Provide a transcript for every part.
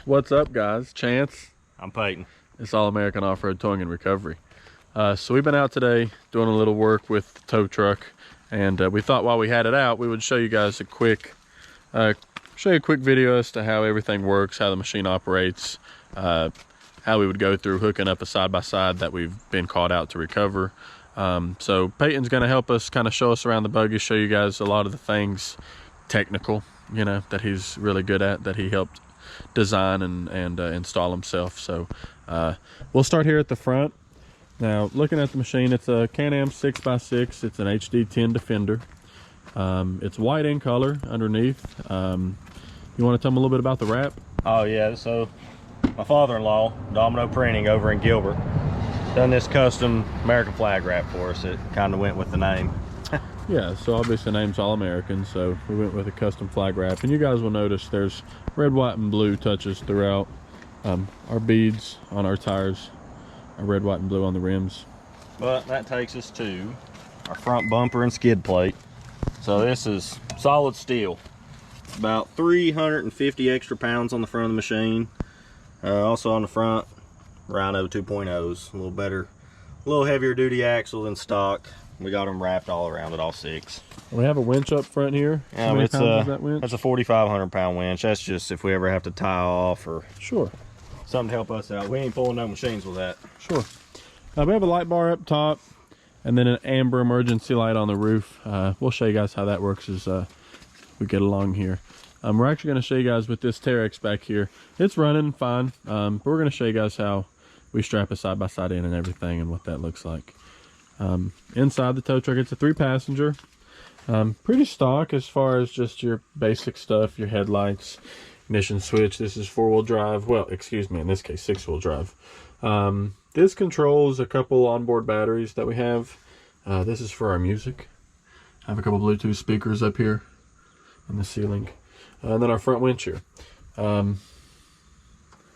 What's up, guys? Chance. I'm Peyton. It's All American Off-Road Towing and Recovery. So we've been out today doing a little work with the tow truck, and we thought while we had it out, we would show you guys a quick video as to how everything works, how the machine operates, how we would go through hooking up a side-by-side that we've been caught out to recover. So Peyton's going to help us kind of show us around the buggy, show you guys a lot of the things technical, you know, that he's really good at, that he helped design and install himself. So we'll start here at the front. Now, looking at the machine, it's a Can-Am 6x6. It's an HD 10 Defender. It's white in color underneath. You want to tell me a little bit about the wrap? Oh yeah, so my father-in-law, Domino Printing over in Gilbert, done this custom American flag wrap for us. It kind of went with the name. Yeah, so obviously the name's All American, so we went with a custom flag wrap. And you guys will notice there's red, white, and blue touches throughout. Our beads on our tires are red, white, and blue on the rims. But that takes us to our front bumper and skid plate. So this is solid steel. About 350 extra pounds on the front of the machine. Also on the front, Rhino 2.0s, a little better, a little heavier duty axle than stock. We got them wrapped all around it, all six. We have a winch up front here. Yeah, How many pounds is that winch? That's a 4,500 pound winch. That's just if we ever have to tie off or sure, something to help us out. We ain't pulling no machines with that. Sure. We have a light bar up top and then an amber emergency light on the roof. We'll show you guys how that works as we get along here. We're actually going to show you guys with this Terex back here. It's running fine, but we're going to show you guys how we strap a side-by-side in and everything and what that looks like. Inside the tow truck, it's a 3-passenger. Pretty stock as far as just your basic stuff, your headlights, ignition switch. This is 4-wheel drive. Well, excuse me, in this case, 6-wheel drive. This controls a couple onboard batteries that we have. This is for our music. I have a couple Bluetooth speakers up here on the ceiling. And then our front winch here. I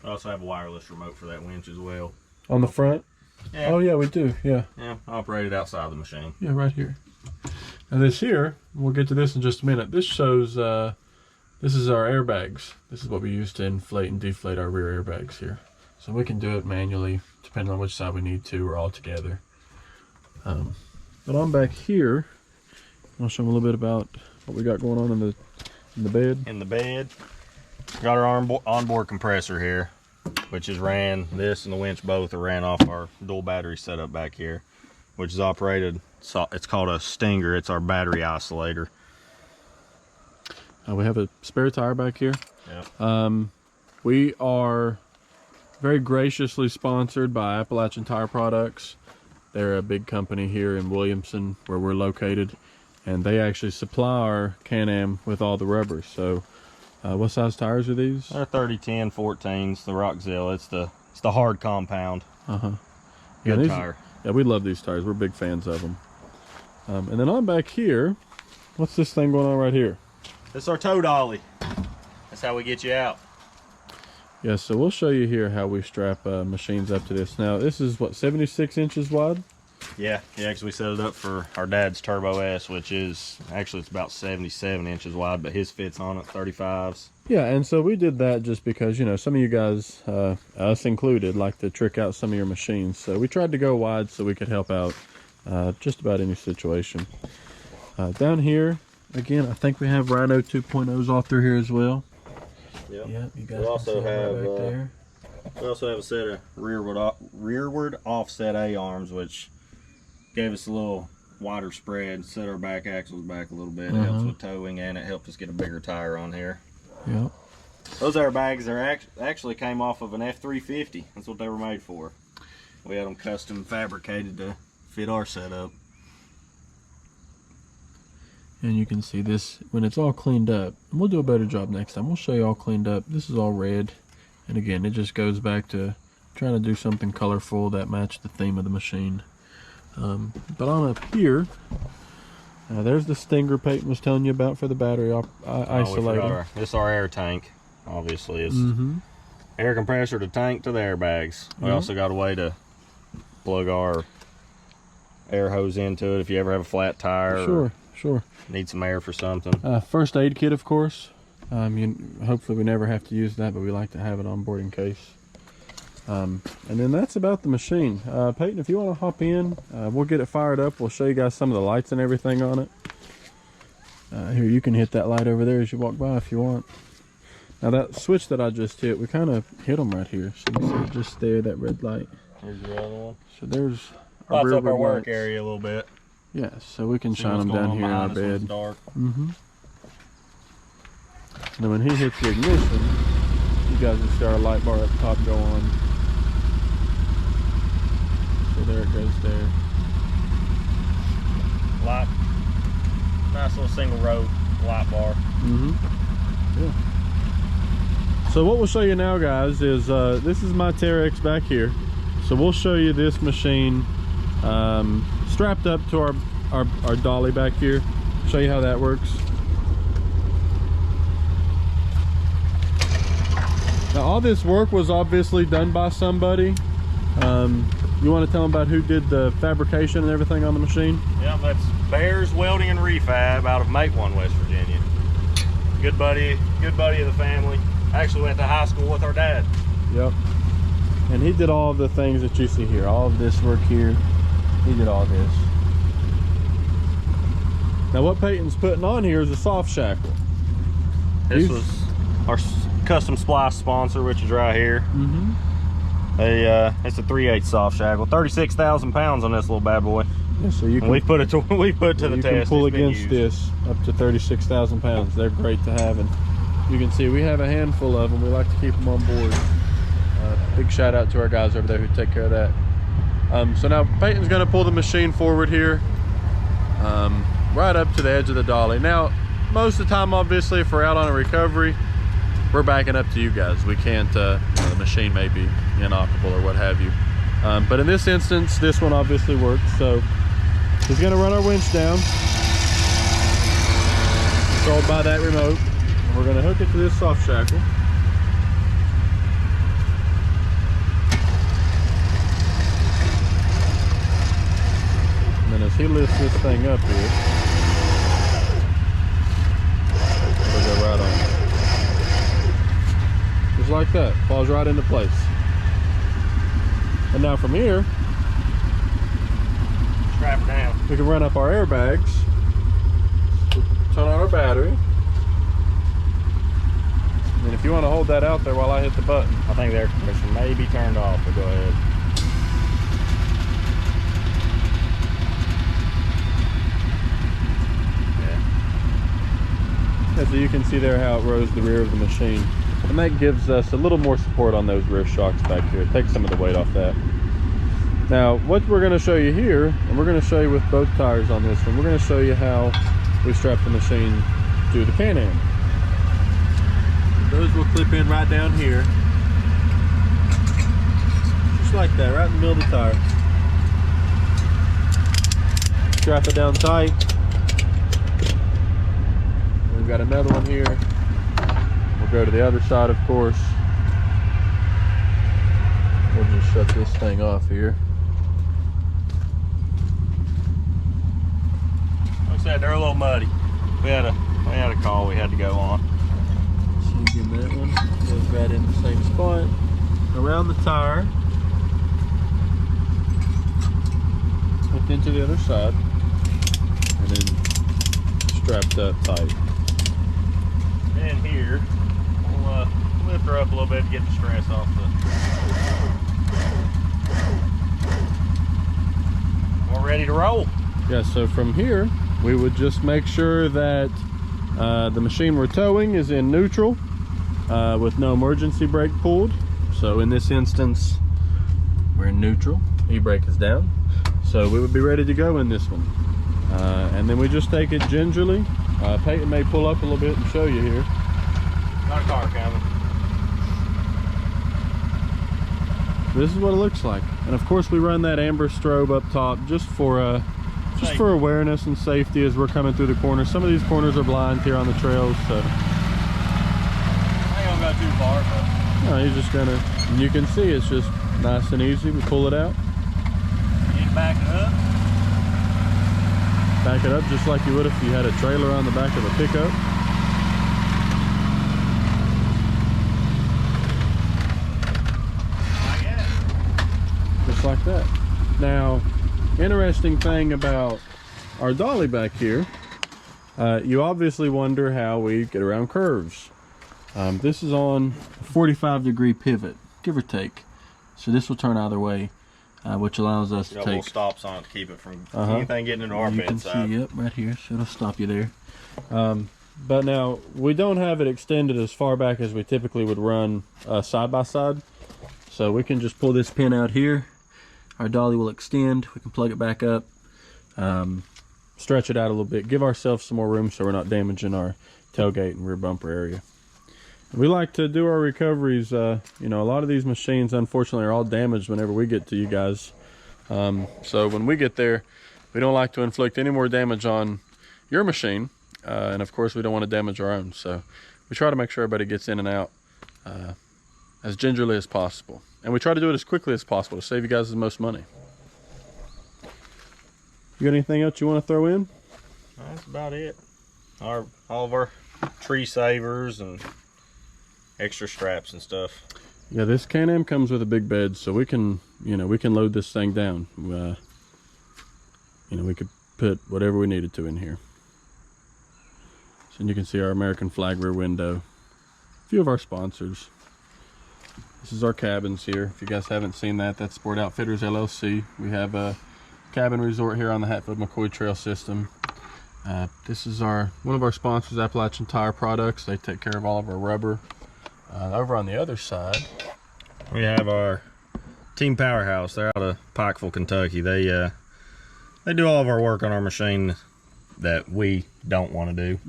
also have a wireless remote for that winch as well. On the front? Yeah. Oh yeah, we do, yeah. Yeah, operated outside the machine. Yeah, right here. And this here, we'll get to this in just a minute. This shows, this is our airbags. This is what we use to inflate and deflate our rear airbags here. So we can do it manually, depending on which side we need to, or all together. But on back here, I'll show them a little bit about what we got going on in the bed. In the bed, got our onboard compressor here, which is ran, this and the winch both are ran off our dual battery setup back here, which is operated, it's called a Stinger. It's our battery isolator. We have a spare tire back here. Yep. We are very graciously sponsored by Appalachian Tire Products. They're a big company here in Williamson where we're located, and they actually supply our Can-Am with all the rubbers. So what size tires are these? They're 30, 10, 14s, the Rockzilla. It's the hard compound. Good tire. Yeah, we love these tires. We're big fans of them. And then on back here, what's this thing going on right here? This is our tow dolly. That's how we get you out. Yeah, so we'll show you here how we strap machines up to this. Now, this is what, 76 inches wide? Yeah, because we set it up for our dad's Turbo S, which is, actually it's about 77 inches wide, but his fits on it, 35s. Yeah, and so we did that just because, you know, some of you guys, us included, like to trick out some of your machines. So we tried to go wide so we could help out just about any situation. Down here, again, I think we have Rhino 2.0s off through here as well. Yep. Yeah, you guys we also have right there. We also have a set of rearward offset A-arms, which gave us a little wider spread, set our back axles back a little bit. It helps with towing, and it helped us get a bigger tire on here. Yep. Those airbags are actually came off of an F350. That's what they were made for. We had them custom fabricated to fit our setup. And you can see this when it's all cleaned up. And we'll do a better job next time. We'll show you all cleaned up. This is all red. And again, it just goes back to trying to do something colorful that matched the theme of the machine. But on up here, there's the Stinger Peyton was telling you about for the battery isolator. This is our air tank, obviously. It's air compressor to tank to the airbags. We also got a way to plug our air hose into it if you ever have a flat tire. Sure. Need some air for something. First aid kit, of course. Hopefully we never have to use that, but we like to have it on board in case. And then that's about the machine. Peyton, if you want to hop in, we'll get it fired up. We'll show you guys some of the lights and everything on it. Here, you can hit that light over there as you walk by if you want. Now that switch that I just hit, we kind of hit them right here. So you see just there, that red light. Here's your other one. So there's lights up our work area a little bit. Yeah, so we can shine them down here in our bed. Dark. And then when he hits the ignition, you guys will see our light bar up top go on. So there it goes there. Light. Nice little single row light bar. Yeah. So what we'll show you now, guys, is this is my Terex back here. So we'll show you this machine strapped up to our dolly back here. Show you how that works. Now all this work was obviously done by somebody. You want to tell them about who did the fabrication and everything on the machine? Yeah, that's Bears Welding and Refab out of Matewan, West Virginia. Good buddy of the family. Actually went to high school with our dad. Yep. And he did all of the things that you see here. All of this work here. He did all this. Now what Peyton's putting on here is a soft shackle. This was our custom splice sponsor, which is right here. It's a 3/8 soft shackle. 36,000 pounds on this little bad boy. Yeah, so you can, we put it to the test. You can pull against this up to 36,000 pounds. They're great to have, and you can see we have a handful of them. We like to keep them on board. Big shout out to our guys over there who take care of that. So now Peyton's going to pull the machine forward here, right up to the edge of the dolly. Now, most of the time, obviously, if we're out on a recovery, we're backing up to you guys. We can't, the machine may be inoperable or what have you. But in this instance, this one obviously works. So he's going to run our winch down, controlled by that remote. And we're going to hook it to this soft shackle. And then as he lifts this thing up here, it'll go right on. Just like that, falls right into place. And now from here, strap it down. We can run up our airbags, turn on our battery, and if you want to hold that out there while I hit the button. I think the air conditioner may be turned off, but go ahead. Yeah, so you can see there how it rose the rear of the machine. And that gives us a little more support on those rear shocks back here. It takes some of the weight off that. Now, what we're going to show you here, and we're going to show you with both tires on this one, we're going to show you how we strap the machine to the Can-Am. Those will clip in right down here. Just like that, right in the middle of the tire. Strap it down tight. We've got another one here. Go to the other side, of course. We'll just shut this thing off here. Like I said, they're a little muddy. We had a call we had to go on. So you give that one, goes right in the same spot. Around the tire. Hooked into the other side. And then strapped up tight. And here, lift her up a little bit to get the stress off we're ready to roll. Yeah, so from here we would just make sure that the machine we're towing is in neutral with no emergency brake pulled. So in this instance we're in neutral, e-brake is down, so we would be ready to go in this one. And then we just take it gingerly. Peyton may pull up a little bit and show you here. Got a car coming. This is what it looks like, and of course we run that amber strobe up top just for awareness and safety as we're coming through the corners. Some of these corners are blind here on the trails, so I ain't gonna go too far, but no, you're just gonna. You can see it's just nice and easy. We pull it out. you need to back it up. Back it up just like you would if you had a trailer on the back of a pickup. just like that. Now, interesting thing about our dolly back here, you obviously wonder how we get around curves. This is on a 45-degree pivot, give or take. So this will turn either way, which allows us to take little stops on it to keep it from anything getting into our you bedside. can see, yep, right here, so it'll stop you there. But now, we don't have it extended as far back as we typically would run side by side. So we can just pull this pin out here. Our dolly will extend. We can plug it back up, stretch it out a little bit, give ourselves some more room so we're not damaging our tailgate and rear bumper area. We like to do our recoveries. You know, a lot of these machines, unfortunately, are all damaged whenever we get to you guys. So when we get there, we don't like to inflict any more damage on your machine. And of course, we don't want to damage our own. So we try to make sure everybody gets in and out as gingerly as possible. And we try to do it as quickly as possible to save you guys the most money. You got anything else you want to throw in? That's about it. All of our tree savers and extra straps and stuff. Yeah, this Can-Am comes with a big bed, so we can, you know, we can load this thing down. You know, we could put whatever we needed to in here. So you can see our American flag rear window. A few of our sponsors. This is our cabins here. If you guys haven't seen that, that's Sport Outfitters LLC. We have a cabin resort here on the Hatfield McCoy Trail system. This is one of our sponsors, Appalachian Tire Products. They take care of all of our rubber. Over on the other side, we have our Team Powerhouse. They're out of Pikeville, Kentucky. They do all of our work on our machine that we don't want to do.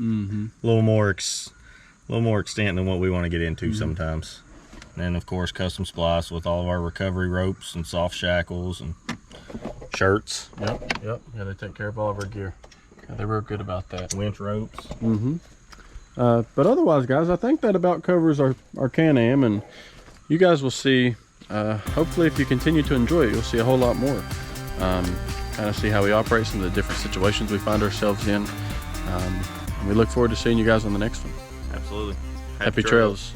A little more extent than what we want to get into sometimes. And then of course Custom Splice with all of our recovery ropes and soft shackles and shirts. Yep. Yeah, they take care of all of our gear. Yeah, they're real good about that. Winch ropes. But otherwise, guys, I think that about covers our Can-Am, and you guys will see, hopefully if you continue to enjoy it, you'll see a whole lot more. Kind of see how we operate, some of the different situations we find ourselves in. And we look forward to seeing you guys on the next one. Absolutely. Happy trails.